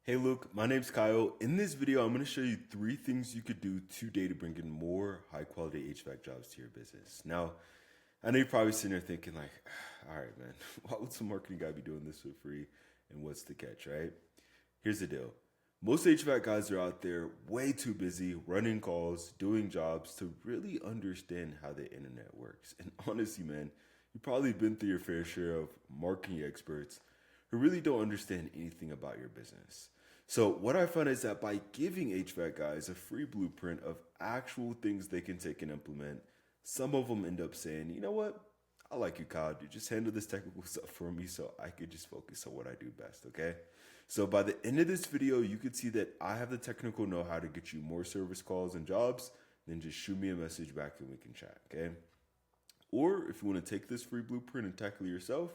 Hey Luke, my name's Kyle. In this video, I'm going to show you three things you could do today to bring in more high quality HVAC jobs to your business. Now, I know you're probably sitting there thinking like, all right, man, why would some marketing guy be doing this for free? And what's the catch, right? Here's the deal. Most HVAC guys are out there way too busy running calls, doing jobs to really understand how the internet works. And honestly, man, you've probably been through your fair share of marketing experts who really don't understand anything about your business. So, what I found is that by giving HVAC guys a free blueprint of actual things they can take and implement, some of them end up saying, you know what? I like you, Kyle. Dude, just handle this technical stuff for me so I could just focus on what I do best, okay? So by the end of this video, you could see that I have the technical know-how to get you more service calls and jobs. Then just shoot me a message back and we can chat, okay? Or if you want to take this free blueprint and tackle it yourself,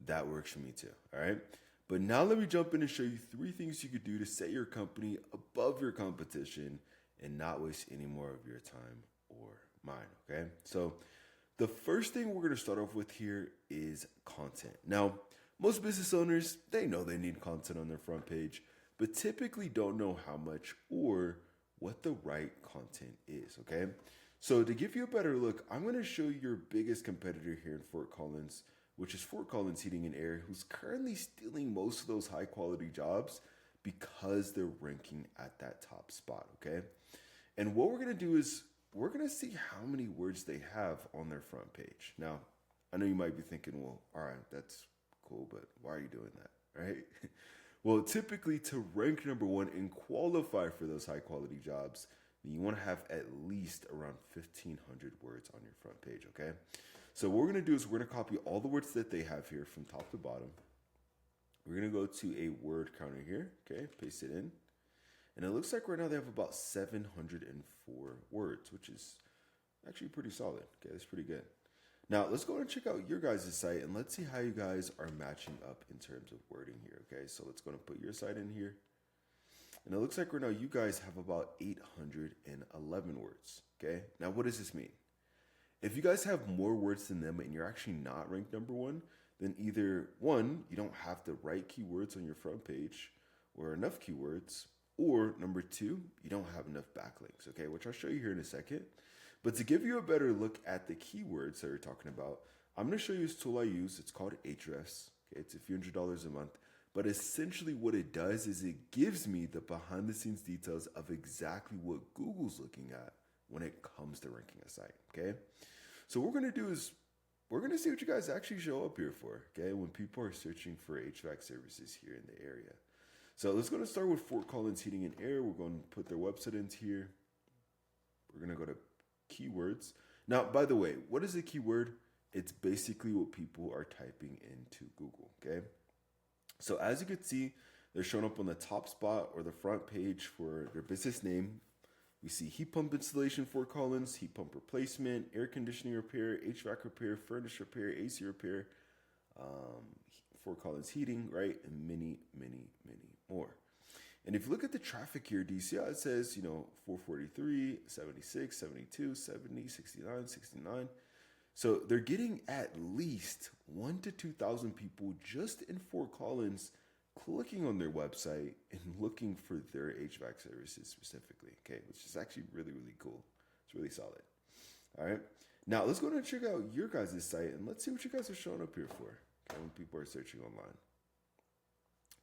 that works for me too, all right? But now let me jump in and show you three things you could do to set your company above your competition and not waste any more of your time or mine, okay? So the first thing we're going to start off with here is content. Now, most business owners, they know they need content on their front page, but typically don't know how much or what the right content is, okay? So to give you a better look, I'm going to show you your biggest competitor here in Fort Collins, which is Fort Collins Heating and Air, who's currently stealing most of those high quality jobs because they're ranking at that top spot, okay? And what we're gonna do is we're gonna see how many words they have on their front page. Now, I know you might be thinking, well, all right, that's cool, but why are you doing that, right? Well, typically to rank number one and qualify for those high quality jobs, you want to have at least around 1,500 words on your front page, okay? So what we're going to do is we're going to copy all the words that they have here from top to bottom. We're going to go to a word counter here, okay? Paste it in. And it looks like right now they have about 704 words, which is actually pretty solid. Okay, that's pretty good. Now let's go and check out your guys' site and let's see how you guys are matching up in terms of wording here. Okay, so let's go and put your site in here. And it looks like right now you guys have about 811 words. Okay, now what does this mean? If you guys have more words than them and you're actually not ranked number one, then either one, you don't have the right keywords on your front page or enough keywords, or number two, you don't have enough backlinks, okay, which I'll show you here in a second. But to give you a better look at the keywords that we're talking about, I'm going to show you this tool I use. It's called Ahrefs. Okay, it's a few $100s a month. But essentially what it does is it gives me the behind the scenes details of exactly what Google's looking at when it comes to ranking a site, okay? So what we're going to do is we're going to see what you guys actually show up here for, okay, when people are searching for HVAC services here in the area. So let's go to start with Fort Collins Heating and Air. We're going to put their website into here. We're going to go to keywords. Now, by the way, what is a keyword? It's basically what people are typing into Google, okay? So as you can see, they're showing up on the top spot or the front page for their business name. We see heat pump installation, Fort Collins, heat pump replacement, air conditioning repair, HVAC repair, furnace repair, AC repair, um, Fort Collins heating, right? And many, many, many more. And if you look at the traffic here, do you see how it says, 443, 76, 72, 70, 69, 69? So they're getting at least 1 to 2,000 people just in Fort Collins clicking on their website and looking for their HVAC services specifically, okay, which is actually really, really cool. It's really solid. All right. Now let's go ahead and check out your guys' site and let's see what you guys are showing up here for, okay, when people are searching online.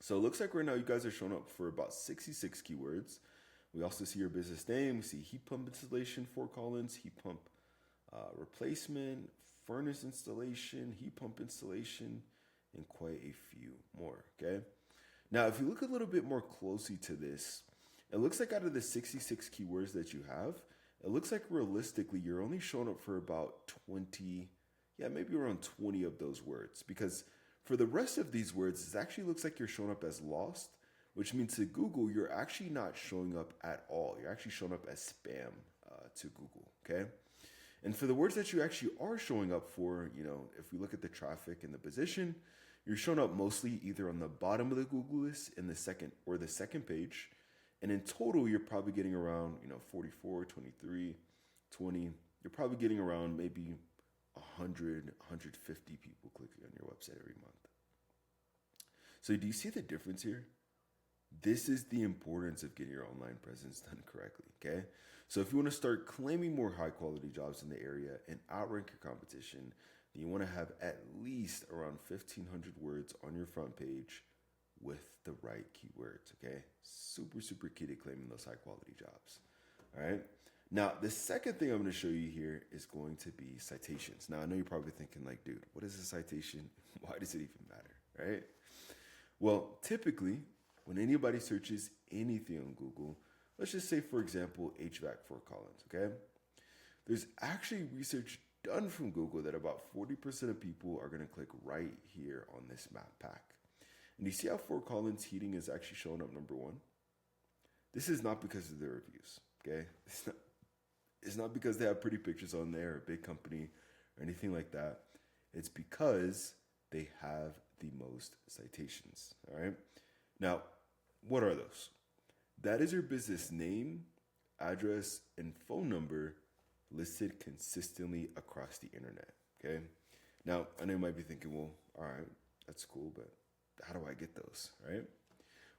So it looks like right now you guys are showing up for about 66 keywords. We also see your business name. We see heat pump installation, Fort Collins, heat pump replacement, furnace installation, heat pump installation, and quite a few more, okay? Now, if you look a little bit more closely to this, it looks like out of the 66 keywords that you have, it looks like realistically you're only showing up for about 20, maybe around 20 of those words. Because for the rest of these words, it actually looks like you're showing up as lost, which means to Google, you're actually not showing up at all. You're actually showing up as spam to Google, okay? And for the words that you actually are showing up for, if we look at the traffic and the position, you're showing up mostly either on the bottom of the Google list in the second page. And in total, you're probably getting around, 44, 23, 20. You're probably getting around maybe 100, 150 people clicking on your website every month. So do you see the difference here? This is the importance of getting your online presence done correctly, okay? So if you want to start claiming more high quality jobs in the area and outrank your competition, then you want to have at least around 1,500 words on your front page with the right keywords, okay? Super, super key to claiming those high quality jobs, all right? Now, the second thing I'm going to show you here is going to be citations. Now, I know you're probably thinking like, dude, what is a citation? Why does it even matter, right? Well, typically, when anybody searches anything on Google, let's just say, for example, HVAC Fort Collins, okay? There's actually research done from Google that about 40% of people are going to click right here on this map pack. And you see how Fort Collins heating is actually showing up number one? This is not because of their reviews, okay? It's not because they have pretty pictures on there or a big company or anything like that. It's because they have the most citations, all right? Now, what are those? That is your business name, address, and phone number listed consistently across the internet, okay? Now, I know you might be thinking, well, all right, that's cool, but how do I get those, right?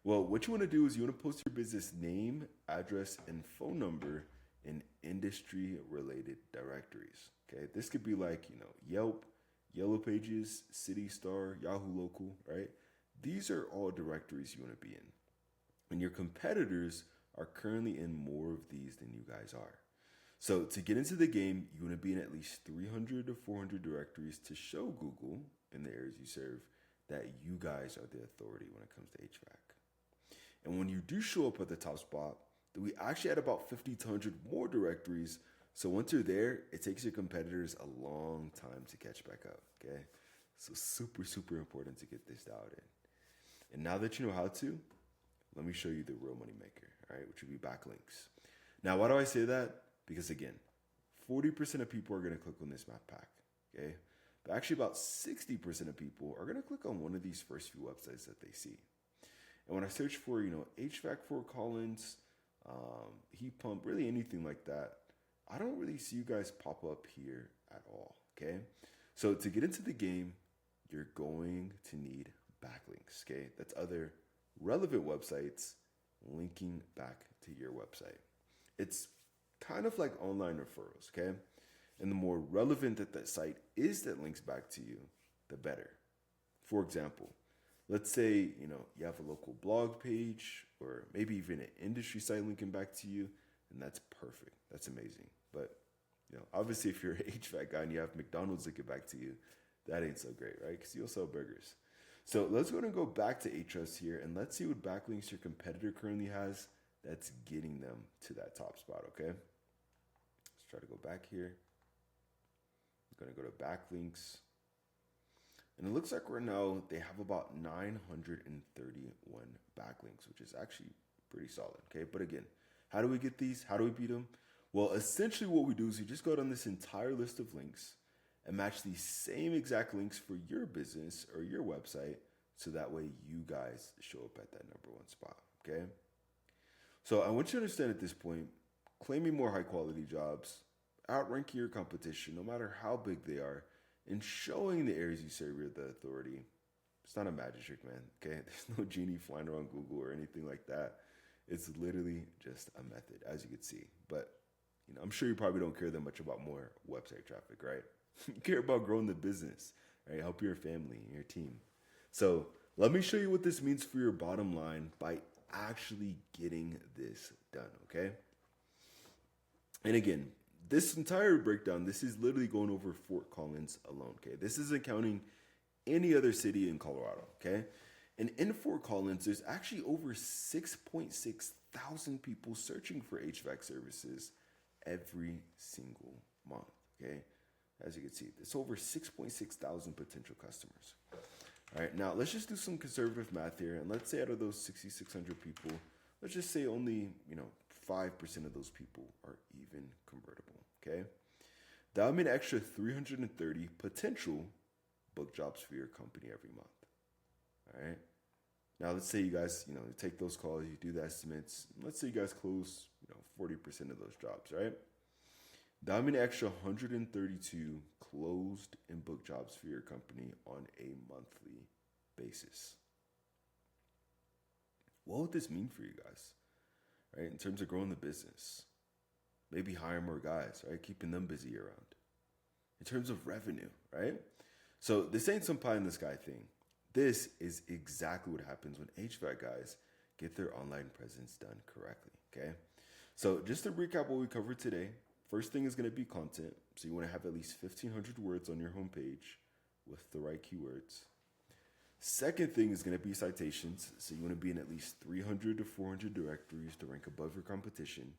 Well, what you want to do is you want to post your business name, address, and phone number in industry-related directories, okay? This could be like, Yelp, Yellow Pages, City Star, Yahoo Local, right? These are all directories you want to be in. And your competitors are currently in more of these than you guys are. So to get into the game, you want to be in at least 300 to 400 directories to show Google in the areas you serve that you guys are the authority when it comes to HVAC. And when you do show up at the top spot, we actually add about 50 to 100 more directories. So once you're there, it takes your competitors a long time to catch back up, okay? So super, super important to get this dialed in. And now that you know how to, let me show you the real money maker, all right, which would be backlinks. Now, why do I say that? Because again, 40% of people are going to click on this map pack, okay? But actually about 60% of people are going to click on one of these first few websites that they see. And when I search for, HVAC Fort Collins, heat pump, really anything like that, I don't really see you guys pop up here at all, okay? So to get into the game, you're going to need backlinks, okay? That's other relevant websites linking back to your website. It's kind of like online referrals, okay? And the more relevant that site is that links back to you, the better. For example, let's say, you have a local blog page or maybe even an industry site linking back to you, and that's perfect. That's amazing. But, obviously if you're an HVAC guy and you have McDonald's linking back to you, that ain't so great, right? Because you'll sell burgers. So let's go ahead and go back to Ahrefs here and let's see what backlinks your competitor currently has that's getting them to that top spot, okay? Let's try to go back here. I'm going to go to backlinks. And it looks like right now they have about 931 backlinks, which is actually pretty solid, okay? But again, how do we get these? How do we beat them? Well, essentially what we do is we just go down this entire list of links and match these same exact links for your business or your website so that way you guys show up at that number one spot, okay? So I want you to understand at this point, claiming more high quality jobs, outranking your competition, no matter how big they are, and showing the areas you serve you're the authority, it's not a magic trick, man, okay? There's no genie flying around Google or anything like that. It's literally just a method, as you can see. But, I'm sure you probably don't care that much about more website traffic, right? You care about growing the business, right? Help your family and your team. So let me show you what this means for your bottom line by actually getting this done, okay? And again, this entire breakdown, this is literally going over Fort Collins alone, okay? This isn't counting any other city in Colorado, okay? And in Fort Collins, there's actually over 6.6 thousand people searching for HVAC services every single month, okay? As you can see, it's over 6.6 thousand potential customers. All right, now let's just do some conservative math here. And let's say out of those 6,600 people, let's just say only, 5% of those people are even convertible, okay? That would mean an extra 330 potential book jobs for your company every month, all right? Now, let's say you guys, you take those calls, you do the estimates. Let's say you guys close, 40% of those jobs, right? That would mean an extra 132 closed and booked jobs for your company on a monthly basis. what would this mean for you guys, right? In terms of growing the business, maybe hire more guys, right? Keeping them busy year round. In terms of revenue, right? So this ain't some pie in the sky thing. This is exactly what happens when HVAC guys get their online presence done correctly, okay? So just to recap what we covered today, first thing is going to be content. So you want to have at least 1,500 words on your homepage with the right keywords. Second thing is going to be citations. So you want to be in at least 300 to 400 directories to rank above your competition.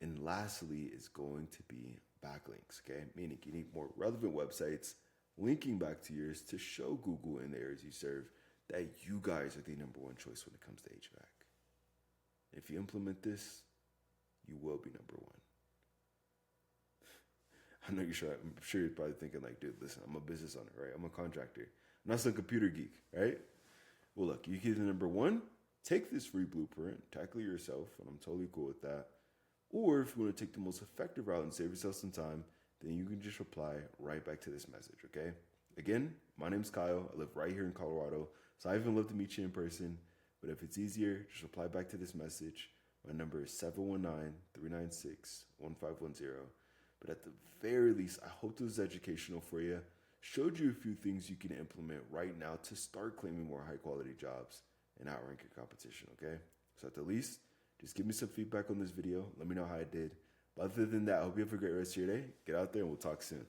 And lastly is going to be backlinks, okay? Meaning you need more relevant websites linking back to yours to show Google in the areas you serve that you guys are the number one choice when it comes to HVAC. If you implement this, you will be number one. I'm sure you're probably thinking like, dude, listen, I'm a business owner, right? I'm a contractor. I'm not some computer geek, right? Well, look, you get the number one, take this free blueprint, tackle it yourself, and I'm totally cool with that. Or if you want to take the most effective route and save yourself some time, then you can just reply right back to this message, okay? Again, my name's Kyle. I live right here in Colorado, so I even love to meet you in person. But if it's easier, just reply back to this message. My number is 719-396-1510. But at the very least, I hope this was educational for you. Showed you a few things you can implement right now to start claiming more high quality jobs and outrank your competition, okay? So at the least, just give me some feedback on this video. Let me know how I did. But other than that, I hope you have a great rest of your day. Get out there and we'll talk soon.